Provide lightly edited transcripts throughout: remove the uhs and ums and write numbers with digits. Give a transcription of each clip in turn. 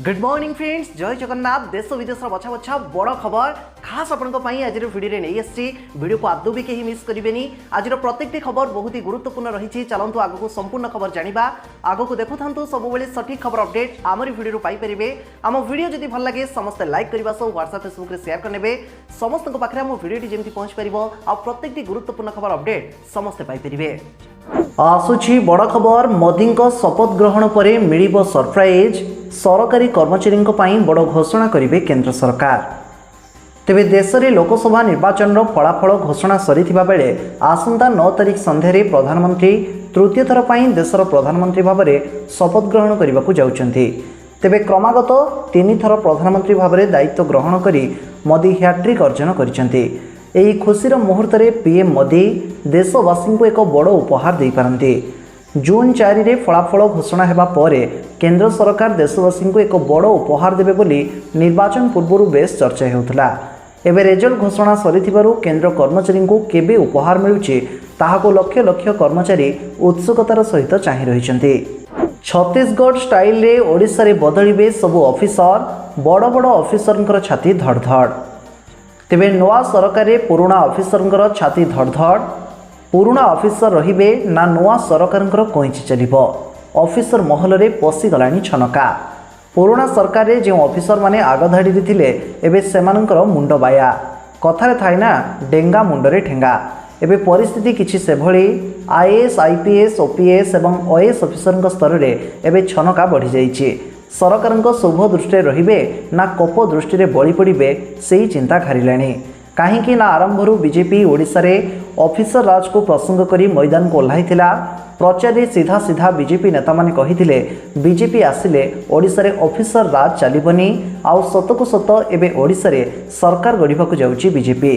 Good morning friends, जय जगन्नाथ। देश विदेश बछा बछा बड़ खबर खास आपण आज भिडियो नहीं आसी। भिडियो को आदौ भी कहीं मिस करेंगे। आज प्रत्येक खबर बहुत ही गुरुत्वपूर्ण रही। चलतु आग को संपूर्ण खबर जाना। आग को देखु था सब सठिक खबर अपडेट आमरी भिडियो पाइपर। आम भिडियो जब भल लगे समस्त लाइक करने सह व्हाट्सएप फेसबुक शेयर करने समस्त पाखे आम भिडियो जमी पहुँच पार आ प्रत्येक गुरुत्वपूर्ण खबर अपडेट समस्ते पाइपर। आसुची बड़ खबर, मोदी शपथ ग्रहण पर मिलिबो सरप्राइज। सरकारी कर्मचारी बड़ घोषणा करेंगे केंद्र सरकार। तेबे देश में लोकसभा निर्वाचन फलाफल घोषणा सरी बेले आसंता 9 तारिख संध्यारे प्रधानमंत्री तृतीय थर पर देशर प्रधानमंत्री भाव में शपथ ग्रहण करने को जाउछन्ति। तेबे क्रमागत 3 थर प्रधानमंत्री भाव में दायित्व ग्रहण करी मोदी हैट्रिक अर्जन करिसेंति। एही खुशीर मुहूर्त में पीएम मोदी देशवासी को एक बड़ उपहार दे पारंती। जून 4 रे फलाफल घोषणा हेबा परे केंद्र सरकार देशवासी को एक बड़ उपहार देबे बोली निर्वाचन पूर्व बेस चर्चा हेउथला। एबे रिजल्ट घोषणा सरीथिबारु केंद्र कर्मचारी को केबे उपहार मिलुची ताहाको लक्ष लक्ष कर्मचारी उत्सुकतार सहित चाहि रहिसंती। छत्तीसगढ़ स्टाइल रे ओडिशा रे बदलिबे सबु ऑफिसर। बड़ बड़ ऑफिसरंकर छाती धड़धड़। तेबे नवा सरकार पुराणा ऑफिसरंकर छाती धड़धड़। पुराणा ऑफिसर रहिबे ना नवा सरकारंकर कोइची चलिबो। ऑफिसर महल रे पशिगलानी छनका। पुराणा सरकार रे जो ऑफिसर माने आगधाड़ी रे थिले एबे सेमानंकर मुंड बाया। कथारे थाय ना डेंगा मुंडरे ठेंगा। एबे परिस्थिति किछि सेभली आईएएस आईपीएस ओपीएस एवं ओएस ऑफिसरंक स्तर रे एबे छनका बढ़ी जाइछि। सरकारंक शुभ दृष्टि रहिबे ना कोप दृष्टि रे बळी पड़िबे सेही चिंता घारिलाणी। काहींकि ना आरंभरू बीजेपी ओडिशा रे ऑफिसर राज को प्रसंग करी मैदान को ओह्लाइथिला। प्रचार सीधा सीधा बीजेपी नेता माने कहिथिले बीजेपी आसिले ओडिशा रे ऑफिसर राज चलिबनी आउ सतको सत एबे ओडिशा रे सरकार गढ़िबाकू जाउची बीजेपी।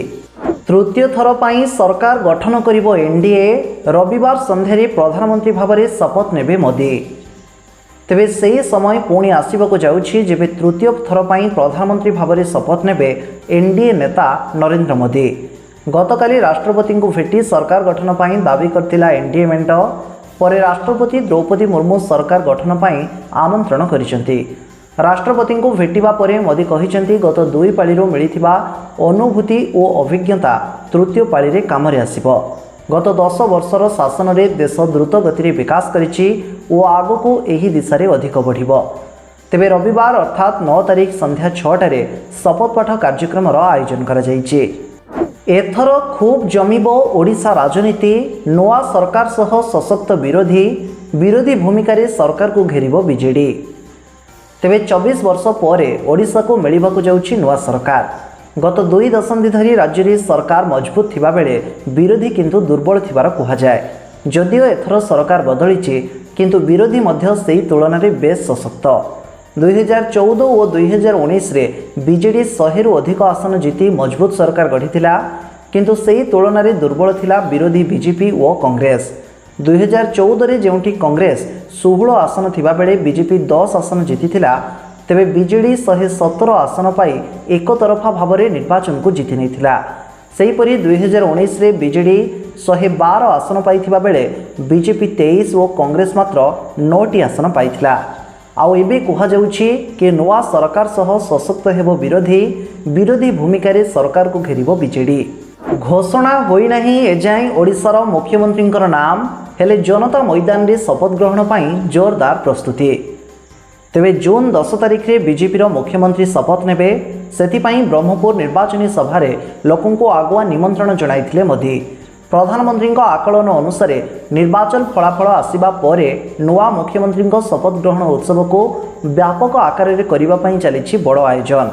तृतीय थर पर सरकार गठन करिबो एनडीए। रविवार संध्यारे प्रधानमंत्री भाव में शपथ नेबे मोदी। तेबे सही समय पुणी आसवाक जाउछि जेबे तृतीय थर पर प्रधानमंत्री भाव में शपथ नेबे एनडीए नेता नरेंद्र मोदी। गतकाली राष्ट्रपति को भेटी सरकार गठन पर दावी करथिला एनडीए मेंट। पर राष्ट्रपति द्रौपदी मुर्मू सरकार गठन पर आमंत्रण करिसेंति। राष्ट्रपति को भेटिबा परे मोदी कहिसेंति गत 2 पाळीरू मिलिथिबा अनुभूति और अभिज्ञता तृतीय पाळी रे कामरे आसिबो। गत 10 वर्षर शासन में देश द्रुत गति विकास करिछि ओ आगो को एही दिशा रे अधिक बढ़िबो। तेबे रविवार अर्थात 9 तारिख संध्या 6टारे शपथ पाठ कार्यक्रम आयोजन करा जायछि। एथर खूब जमिबो ओडिशा राजनीति। नवा सरकार सह सशक्त विरोधी भूमिका रे सरकार को घेरिबो बीजेडी। तेबे 24 वर्ष परे ओडिशा को मिलिबाकू जाउछि नवा सरकार। गत 2 दशंधि धरी राज्य रे सरकार मजबूत थिबा बेले विरोधी किंतु दुर्बल थिबार कुहा जाय। जदिओ एथर सरकार बदलिछि किंतु विरोधी मध्य सेही तुलन रे बेस सशक्त। 2014 और 2019 रे बीजेडी 100 रु अधिक आसन जीति मजबूत सरकार गढ़िथिला किंतु सेही तुलन रे दुर्बल थिला विरोधी बीजेपी और कांग्रेस। 2014 रे जेउठी कांग्रेस 16 आसन थिबा बेले बीजेपी 10 आसन जीतिथिला तेबे बीजेडी 117 आसन पाई एक तरफा भाव में निर्वाचन को जीति नैथिला। सेहीपरि 2019 रे बीजेडी 112 आसन पाइथिबा बेले बीजेपी 23 और कांग्रेस मात्र 9टी आसन पाइथिला। आउ एबे कुहा जाउछि कि नवा सरकार सह सशक्त हेबो विरोधी भूमिका रे सरकार को घेरिबो बीजेडी। घोषणा होई नाही एजाई ओडिशार मुख्यमंत्रींकर नाम हेले जनता मैदान रे शपथ ग्रहण पई जोरदार प्रस्तुति। तेबे जून 10 तारिख रे बीजेपी मुख्यमंत्री शपथ नेबे सेथिपाई ब्रह्मपुर निर्वाचनी सभा लोकों को आगुआ निमंत्रण जणाइथिले मोदी। प्रधानमंत्री आकलन अनुसार निर्वाचन फलाफल आसिबा परे नवा मुख्यमंत्री शपथ ग्रहण उत्सव को व्यापक आकार में करने चली बड़ आयोजन।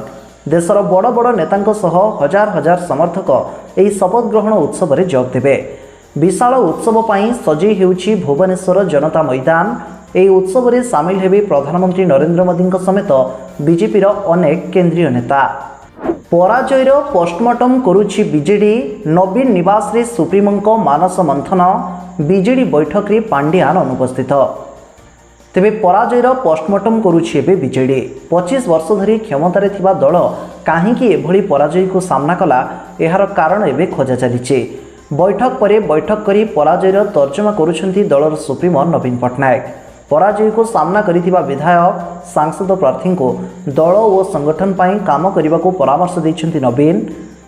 देशर बड़ बड़ नेतांक सह हजार हजार समर्थक यह शपथ ग्रहण उत्सव में जोग देबे। विशाल उत्सव पर सजई हेउछि भुवनेश्वर जनता मैदान। यह उत्सव में सामिल हेबे प्रधानमंत्री नरेंद्र मोदी समेत बीजेपी अनेक केंद्रीय नेता। पराजयर पोस्टमार्टम करुछि बीजेडी। नवीन निवास रे सुप्रीमों मानस मंथन। बीजेडी बैठक रे पांड्यान अनुपस्थित। तेबे पराजयर पोस्टमार्टम करुछि एबे बीजेडी। 25 वर्ष धरी क्षमतार थिबा दल काहींकि एभली पराजय को सामना कला एहार कारण एबे खोजा चलिछि। बैठक परे बैठक करी पराजयर तर्जमा करुछंती दलर सुप्रीमो नवीन पट्टनायक। पराजय को सामना करिथिबा विधायक सांसद प्रार्थी को दल और संगठन पर काम करने को परामर्श देइछन्ति नवीन।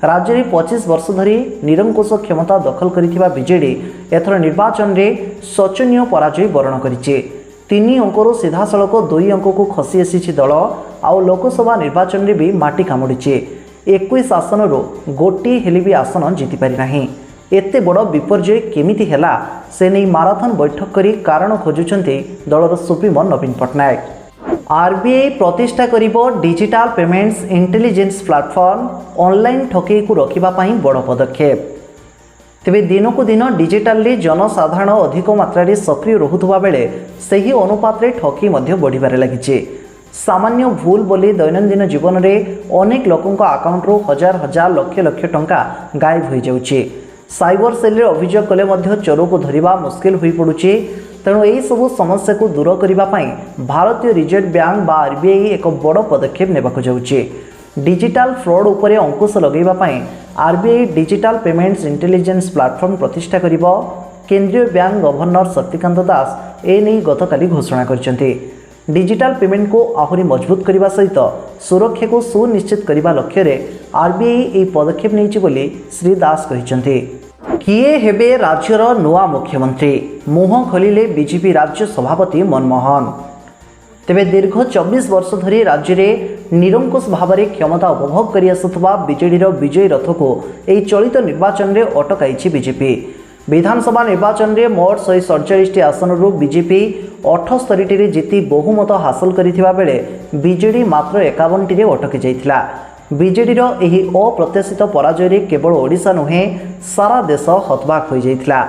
राज्य में 25 वर्ष धरी निरंकुश क्षमता दखल करिथिबा बीजेडी एथर निर्वाचन में शोचनीय पराजय वरण करिছে। 3 अंकरू सीधासलख 2 अंक को खसी आसी दल आउ लोकसभा निर्वाचन में भी माटी कामुड़ीছে। 21 आसन गोटे हेले भी आसन जीति पारि नाही। एते बड़ विपर्यय केमिति हेला से नहीं माराथन बैठक करी कारण खोजुचंती दलर सुप्रीमो नवीन पट्टनायक। आरबीआई प्रतिष्ठा करिबो digital payments intelligence platform online ठकेई को रखिबा पई बड़ पदक्षेप। तेबे दिन को दिन डिजिटल जनसाधारण अधिक मात्रा सक्रिय रहुथुबा बेले सही अनुपात रे ठकेई मध्य बढ़िबारे लागिছে। सामान्य भूल बोली दैनंदिन जीवन में अनेक लोकों अकाउंट रू हजार हजार लक्ष लक्ष टंका गायब हो जाउछि। साइबर सेल अभियोग कले मध्य चोर को धरिबा मुश्किल हो पड़ुछि। तेणु यही सबू समस्या को दूर करने भारतीय रिजर्व बैंक बा आरबीआई एक बड़ पदक्षेप नेबाक जाउछि। डिजिटल फ्रॉड उपरे अंकुश लगेबा RBI digital payments intelligence platform प्रतिष्ठा करिबो। केंद्रीय बैंक गवर्नर शक्तिकांत दास एने गतकाली घोषणा करछन्ति। डिजिटल पेमेंट को आहुरी मजबूत करने सहित सुरक्षा को सुनिश्चित करने लक्ष्य रे आरबीआई यह पदक्षेप नहीं बोली श्री दास कहते। किए हेबे राज्यर नुआ मुख्यमंत्री मुह खोलिले बीजेपी राज्य सभापति मनमोहन। तेबे दीर्घ 24 वर्ष धरी राज्य में निरंकुश भाव में क्षमता उपभोग कर आसुवा बीजेडी विजयी रथ को यह चलित निर्वाचन में अटकाई बीजेपी। विधानसभा निर्वाचन में मोट 147 आसन बीजेपी 78 जीति बहुमत हासिल करिथिबा बेले बीजेडी मात्र 51 अटकी जाइथिला। बीजेडी एही अप्रत्याशित पराजय केवल ओडिशा नुहे सारा देश हतबाक हो जाइथिला।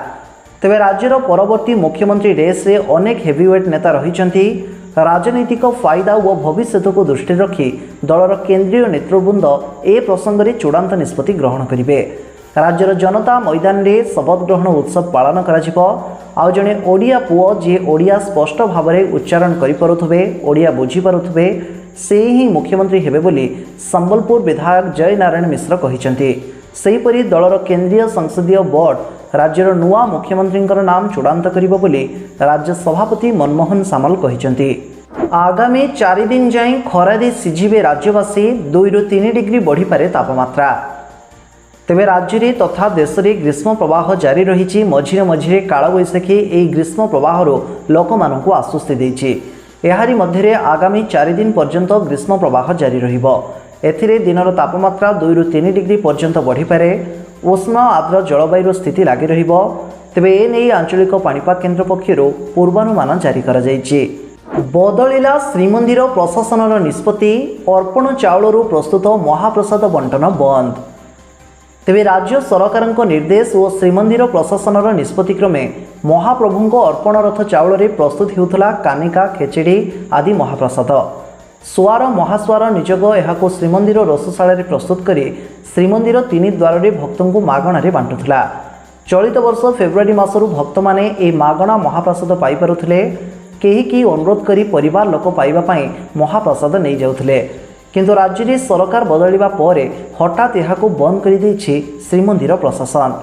तेबे राज्यर परवर्ती मुख्यमंत्री रेस रे अनेक हेवीवेट नेता रहिचंती। राजनैतिक फायदा व भविष्य को दृष्टि रखी दलर केंद्रीय नेतृवृंद ए प्रसंग में चूड़ांत निष्पत्ति ग्रहण करेंगे। राज्यर जनता मैदान रे शपथ ग्रहण उत्सव पालन करा। आउ जड़े ओडिया पुओ जी ओडिया स्पष्ट भाव में उच्चारण करें ओडिया बुझीपे से ही मुख्यमंत्री हेबे बोली संबलपुर विधायक जय नारायण मिश्र कहते। सेहीपरि दलर केंद्रीय संसदीय बोर्ड राज्यर नुआ मुख्यमंत्री नाम चूड़ांत करिबो बोली राज्य सभापति मनमोहन सामल कहते। आगामी 4 दिन जाए खरारे सिझिबे राज्यवासी 2 ରୁ 3 डिग्री बढ़िपारे तापमात्रा। तेबे राज्य में तथा देश में ग्रीष्म प्रवाह जारी रही। मझिरे मझिरे कालबैशाखी यह ग्रीष्म प्रवाह लोक मानू आश्वस्ति देछि। एहारी मध्य आगामी 4 दिन पर्यंत ग्रीष्म प्रवाह जारी रहिबो। एथिरे दिनर तापमात्रा 2 ରୁ 3 डिग्री पर्यंत बढ़िपारे। उष्ण आर्द्र जलवायु स्थिति लगी रहिबो। तेबे एने आंचलिक पाणीपाग केन्द्र पक्षरु पूर्वानुमान जारी करा जायछि। बदलिला श्रीमंदिर प्रशासनर निष्पत्ति। अर्पण चाउलरू प्रस्तुत महाप्रसाद बंटन बंद। तेबे राज्य सरकार निर्देश और श्रीमंदिर प्रशासनर निष्पत्ति क्रमे महाप्रभु अर्पण रथ चाउल प्रस्तुत होता कानिका खेचेड़ी आदि महाप्रसाद। सुआर महासुआर निजोग यह श्रीमंदिर रोषशाला प्रस्तुत कर श्रीमंदिर 3 द्वार भक्त को मागणारे बांटुला। चलित वर्ष फेब्रुआरी मासरू भक्त मैंने यह मागणा महाप्रसाद पाइपे। कहीं अनुरोध कर परिवार लोक पाइबापी महाप्रसाद नहीं जाऊे। किंतु राज्य में सरकार बदलिबा परे हठात यह बंद कर देछि श्रीमंदिर प्रशासन।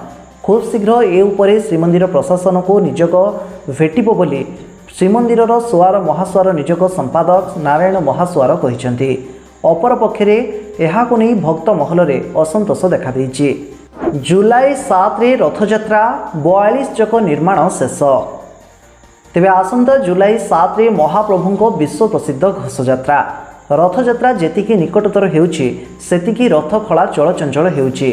खूब शीघ्र ए उपरे श्रीमंदिर प्रशासन को निजोग भेटिबो बोली श्रीमंदिर सुआर महासुआर निजोग संपादक नारायण महासुआर कहते। अपर पक्षरे एहाकु नहीं भक्त महल में असंतोष देखा देछि। जुलाई 7 रे रथयात्रा 42 चक निर्माण शेष। तेबे आसंता जुलाई 7 रे महाप्रभु विश्व प्रसिद्ध घोषयात्रा। रथयात्रा जेतिकी निकटतर हेउछि सेतिकी रथ खला चलचंचल हेउछि।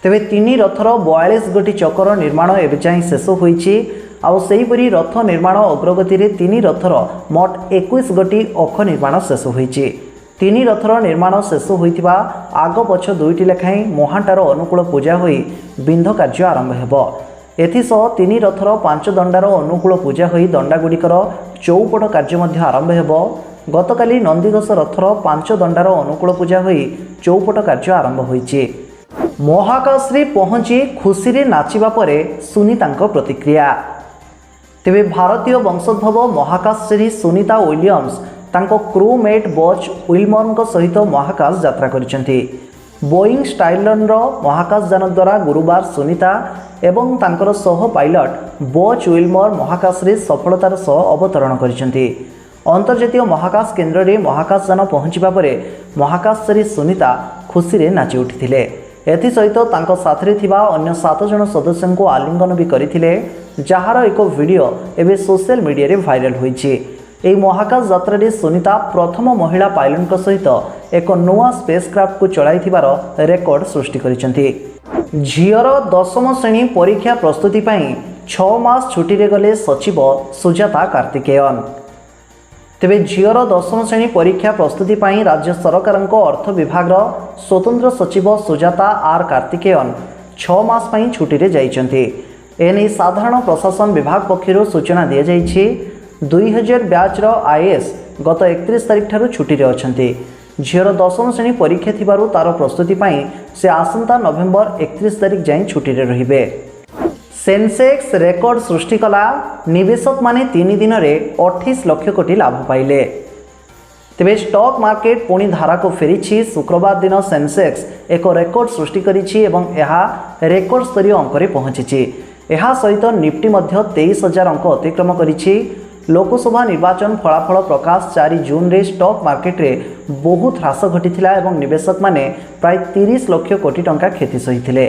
तेबे 3 रथर 42 गोटी चकर निर्माण एबे जाई शेष होईछि। आउ सेहीपरि रथ निर्माण अग्रगति रे 3 रथर मोट 21 गोटी अख निर्माण शेष होईछि। 3 रथर निर्माण शेष होइतिबा आग पछ 2टी लेखाई महांटार अनुकूल पूजा होई बिंध कार्य आरंभ हेबो। एथिसह 3 रथर 5 दंडार अनुकूल पूजा होई दंडागुड़िकर चौपट कार्य मध्य आरंभ हेबो। गतकाली नंदीघोष रथर 5 दंडार अनुकूल पूजा होई चौपट कार्य आरंभ होईछि। महाकाश रे पहुंची खुशी रे नाचिबा परे सुनीतांको प्रतिक्रिया। तेबे भारतीय वंशोद्भव महाकाशचारी सुनीता विलियम्स तांको क्रूमेट बच विलमरଙ୍କ सहित महाकाश यात्रा करिसेंती। बोईंग स्टाइलनर महाकाशयान द्वारा गुरुवार सुनीता एवं तांकर सह पायलट बच विल्मर महाकाश रे सफलतार सह अवतरण करिसेंती। अंतर्जातीय महाकाश केन्द्र रे महाकाशयान पहुँचवा पर महाकाशचारी सुनीता खुशी रे नाची उठिथिले। एथिसहित तांको साथरे थिबा अन्य 7 जन सदस्यों को आलिंगन भी करथिले, जहार एक वीडियो एबे सोशल मीडिया रे वायरल होईछि। एही महाकाश यात्रा रे सुनीता प्रथम महिला पायलट सहित एक नुआ स्पेसक्राफ्ट को चलाइथिबार रेकर्ड सृष्टि करिसेंती। झियर 10म श्रेणी परीक्षा प्रस्तुति पई 6 मास छुट्टी रे गले सचिव सुजाता कार्तिकेयन। तेबे झियर 10म श्रेणी परीक्षा प्रस्तुति पई राज्य सरकार अर्थ विभाग स्वतंत्र सचिव सुजाता आर कार्तिकेयन 6 मास पई छुट्टी रे जाइछन्ती। एने साधारण प्रशासन विभाग पक्षरु सूचना दिया जाइछि। 2000 बैच रो आईएएस गत 31 तारिख ठारू छुट्टी रे अछन्ती। झियर 10म श्रेणी परीक्षा थिबारु तार प्रस्तुति पई से आसंता नवेम्बर 31 तारिख जाई छुट्टी रे रहिबे। सेंसेक्स रेकर्ड सृष्टि कला, निवेशक माने 3 दिन में 28 लाख कोटी लाभ पाइले। तेबे स्टॉक मार्केट पुणी धारा को फेरी। शुक्रवार दिन सेंसेक्स एक रेकर्ड सृष्टि करिछि एवं यह रेकर्ड स्तरीय अंक रे पहुंची। यह सहित निफ्टी मध्य 23,000 अंक अतिक्रम करिछि। लोकसभा निर्वाचन फलाफल प्रकाश 4 जून रे स्टॉक मार्केट रे बहुत ह्रास घटिथिला एवं निवेशक माने प्राय 30 लाख कोटी टंका क्षति सहिथिले।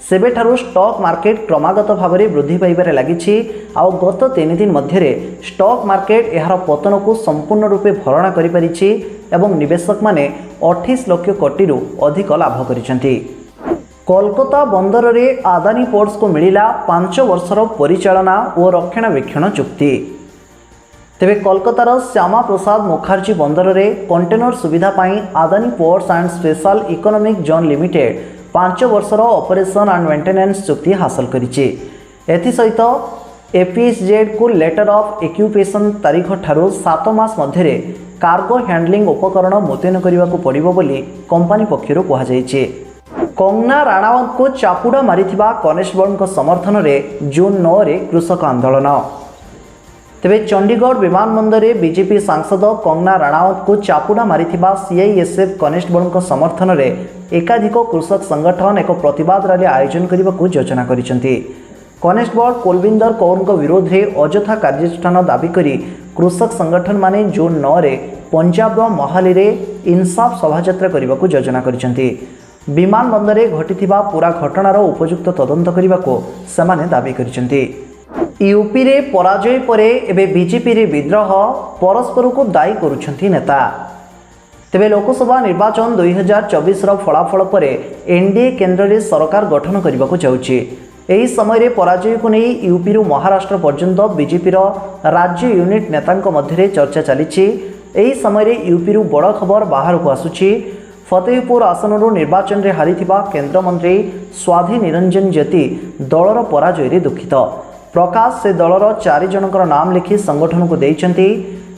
सेबेठारु स्टॉक मार्केट क्रमागत भाव में वृद्धि पाइबारे लागिछि। आउ गत 3 दिन मध्य स्टॉक मार्केट यार पतन को संपूर्ण रूपे भरणा करि परिछि एवं निवेशक माने 28 लाख कोटी रु अधिक लाभ करिसेंती। कोलकाता बंदर रे आदानी पोर्ट्स को मिलिला 5 वर्षर परिचालना और रक्षणाबेक्षण चुक्ति। तेबे कोलकातार श्यामा प्रसाद मुखर्जी बंदर रे कंटेनर सुविधा पाई Adani Ports and Special Economic Zone Limited 5 वर्षर ऑपरेशन एंड मेंटेनेंस चुक्ति हासिल करिछि। एथिसहित एपीएसजेड को लेटर ऑफ एक्यूपेशन तारीख ठारू 7 मास मध्य कार्गो हैंडलिंग उपकरण मुतयन करने को पड़िबो बोली कंपनी पक्षरु कहा जायछि। कंगना राणावत को चापुड़ा मारिथिबा कनेस्टेबल समर्थन में जून 9 रे कृषक आंदोलन। तेबे चंडीगढ़ विमानबंदर रे बीजेपी सांसद कंगना राणावत को चापुड़ा मारिथिबा सीआईएसएफ कनेस्टेबल समर्थन में एकाधिक कृषक संगठन एक प्रतिवाद रैली आयोजन करने को योजना करिसेंती। कनेस्टेबल कुलविंदर कौर विरोध में अଯଥା कार्यानुष्ठान दाबी करी कृषक संगठन माने जून 9 रे पंजाब मोहाली रे इंसाफ शोभायात्रा करने को योजना करिसेंती। विमानबंदर रे घटिथिबा पूरा घटनार उपयुक्त तदंत करने को सेमाने दाबी करिसेंती। यूपी रे पराजय परे एबे बीजेपी रे विद्रोह, परस्पर को दायी करुछंती नेता। तेबे लोकसभा निर्वाचन 2024 रो फलाफल परे एनडीए केन्द्र रे सरकार गठन करने को जाउछि। एही समय रे पराजय को नहीं यूपी रु महाराष्ट्र पर्यंत बीजेपी रो राज्य यूनिट नेतांक मध्य चर्चा चलीछि। एही समय रे यूपी रु बड़ खबर बाहर को आसुछि। फतेहपुर आसनरू निर्वाचन रे हारिथिबा केंद्र मंत्री स्वाधि निरंजन ज्योति दलर पराजय रे दुखित। प्रकाश से दलर 4 जनकर नाम लिखि संगठन को देइछंती।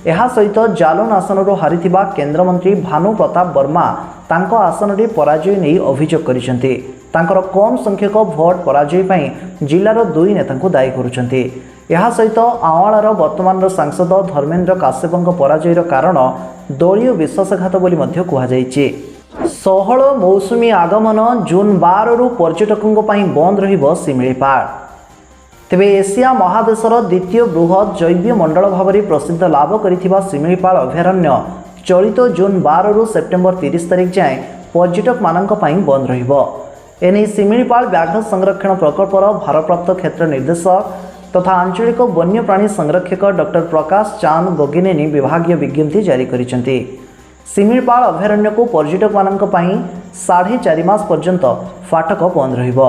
एहा सहित जालोन आसनरू हारिथिबा केंद्र मंत्री भानु प्रताप वर्मा तांको आसन रे पराजय नहीं अभियोग करिसेंती। तांकर कम संख्यक भोट पराजय पई जिल्लार 2 नेता को दायी करुछंती। एहा सहित आवाळार वर्तमान सांसद धर्मेंद्र काश्यपक पराजयर कारण दलीय विश्वासघात बोली मध्य कुहा जायछि। सहल मौसुमी आगमन जून 12 रु पर्यटकों पई बंद रहिबो शिमिलीपाल। तेबे एशिया महादेशर द्वितीय बृहत जैव मंडल भाव में प्रसिद्ध लाभ करिथिबा शिमिलीपाल अभयारण्य चलित जून 12 रु सेप्टेम्बर 30 तारिख जाए पर्यटक मानक पई बंद रहिबो। एने शिमिलीपाल व्याघ्र संरक्षण प्रकल्पर भारप्राप्त क्षेत्र निर्देशक तथा आंचलिक वन्यप्राणी संरक्षक डॉक्टर प्रकाश चांद गोगिनेनी विभागीय विज्ञप्ति जारी करिसेंती। शिमिलीपाल अभयारण्य को पर्यटक मानक पई 4.5 मास पर्यंत फाटक बंद रहिबो।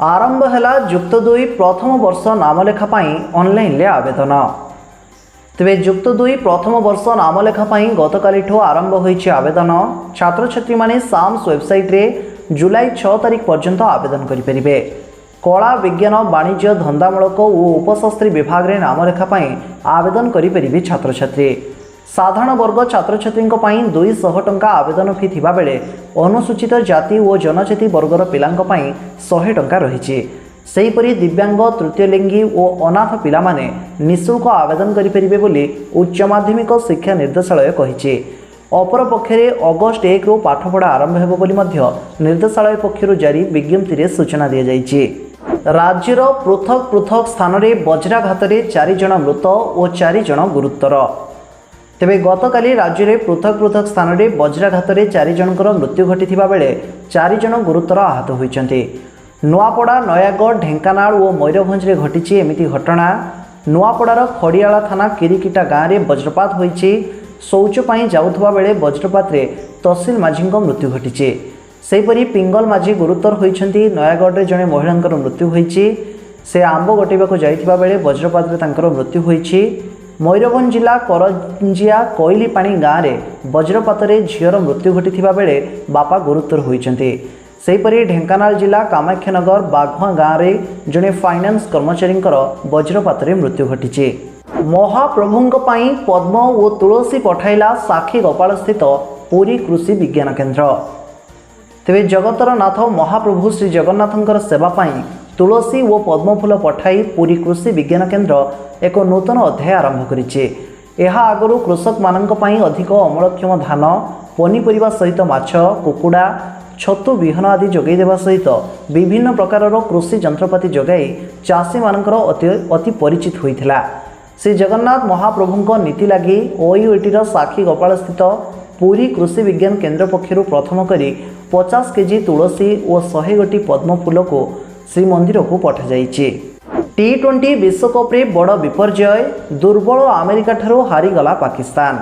आरंभ हैला जुक्त 2 प्रथम वर्ष नामलेखा पाई ऑनलाइन ले आवेदन। तेबे जुक्त 2 प्रथम वर्ष नामलेखा पाई गतकाली आरंभ होईछि आवेदन। छात्र छात्री माने साम्स वेबसाइट रे जुलाई 6 तारिख पर्यंत आवेदन करि परिबे। कला विज्ञान वाणिज्य धंदामूलक और उपशास्त्री विभाग रे नामलेखा पाई आवेदन करि परिबे छात्र छात्री। साधारण वर्ग छात्र छात्री 200 टंका आवेदन फी थिबा बेले अनुसूचित जाति और जनजाति वर्गर पिलांक पई 100 टंका रहिछि। सेहीपरि दिव्यांग तृतीय लिंगी और अनाथ पिला माने निःशुल्क आवेदन करि परिबे बोली उच्च माध्यमिक शिक्षा निर्देशालय कहिछि। अपरपक्षे अगस्ट 1 रु पाठपढ़ा आरंभ हेबो बोली मध्य निर्देशालय पक्षरु जारी विज्ञप्ति सूचना दी जाइछि। राज्यर पृथक पृथक स्थान में वज्राघात 4 जन मृत और 4 जन गुरुतर। तेबे गतकाली राज्य में पृथक पृथक स्थान में वज्राघात 4 जनकर मृत्यु घटी बेले 4 जन गुरुतर आहत होइछन्ति। नुआपड़ा, नयागढ़, ढेंकानाल और मयूरभंज में घटी एमिति घटना। नुआपड़ार खड़ियाला थाना किरिकिटा गाँव में वज्रपात होइछि। शौच पाई जाउथबा बेले वज्रपात रे तहसील माझी मृत्यु घटी। सेहीपरि पिंगल माझी गुरुतर होइछन्ति। नयागढ़ में जड़े महिलांकर मृत्यु होइछि। से आंब गटेबाको जाइथिबा बेले वज्रपात रे तांकर मृत्यु होइछि। मयूरभंज जिला करंजिया कोइलीपाणी गाँव में वज्रपात रे झीर मृत्यु घटी बेले बापा गुरुतर होइछन्ति। सेहीपरि ढेंकानाल जिला कामाख्यानगर बाघुआ गाँव में जड़े फाइनान्स कर्मचारी वज्रपात रे मृत्यु घटी। महाप्रभुंक पई पद्म और तुलसी पठाइला साक्षी गोपाल स्थित पुरी कृषि विज्ञान केन्द्र। तेबे जगतर नाथ महाप्रभु श्री जगन्नाथंकर सेवा पाई तुलसी और पद्मफूल पठाई पुरी कृषि विज्ञान केन्द्र एक नूतन अध्याय आरंभ करिछि। एहा आगरू कृषक मानक पई अधिक अमलक्षम धान, पनीपरिबा सहित माछ, कुकुड़ा, छतु विहन आदि जोगाई देवा सहित विभिन्न प्रकार कृषि जंत्रपाति जोगाई चाषी मानकर अति परिचित होइथिला। श्री जगन्नाथ महाप्रभुंक नीति लगी ओयूएटीर साक्षी गोपाल स्थित पुरी कृषि विज्ञान केन्द्र पक्षरु प्रथम करी 50 केजी तुलसी और 100 गोटी पद्म फूल को श्रीमंदिर को पठा जाइछि। T20 विश्वकप रे बड़ विपर्यय, दुर्बल अमेरिका ठारू हारीगला पाकिस्तान।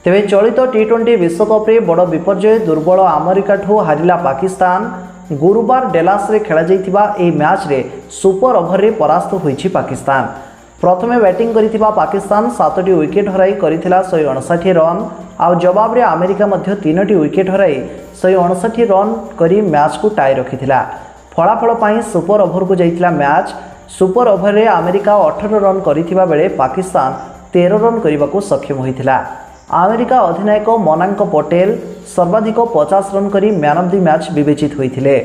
तेबे चलित T20 विश्वकप रे बड़ विपर्यय, दुर्बल अमेरिका ठू हारिला पाकिस्तान। गुरुवार डेलास रे खेला जाइथिबा एही मैच रे सुपर ओभर रे परास्त होइछि पाकिस्तान। प्रथमे बैटिंग करिथिबा पाकिस्तान 7टी विकेट हराई करिथिला 159 रन। आउ जवाब रे अमेरिका मध्य 3टी विकेट हराई 159 रन करी मैच को टाई रखिथिला। फलाफल पाई सुपर ओभर को जाइथिला मैच। सुपर ओभर रे अमेरिका 18 रन करिथिबा बेले पाकिस्तान 13 रन करने सक्षम होइथिला। अमेरिका अधिनायक मनांक पटेल सर्वाधिक 50 रन करी मैन ऑफ द मैच विवेचित होइथिले।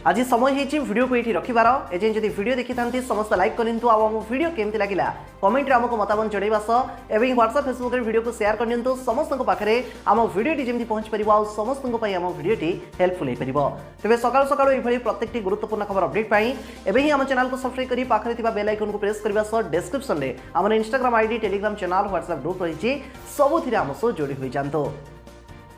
आज समय होइछि वीडियो को एठी रखिबार। एजें जदि वीडियो देखि थांती समस्त लाइक करनिंतु आ हम वीडियो केमति लागिला कमेंट रे हमको मतामत जणैबास एवं व्हाट्सएप फेसबुक रे वीडियो को शेयर करनिंतु समस्त को पाखरे हम वीडियो टी जेमति पहुंच परिबो आ समस्त को पई हम वीडियो टी हेल्पफुल हे परिबो। तबे सकाळ सकाळ एई भली प्रत्येकटी गुरुत्वपूर्ण खबर अपडेट पाई एबे ही हम चैनल को सब्सक्राइब करी पाखरे थिबा बेल आइकन को प्रेस करबा सह डिस्क्रिप्शन रे हमर Instagram ID, Telegram channel, WhatsApp group रहिछि सबुथिरे हम सो जोडी होई जानतो।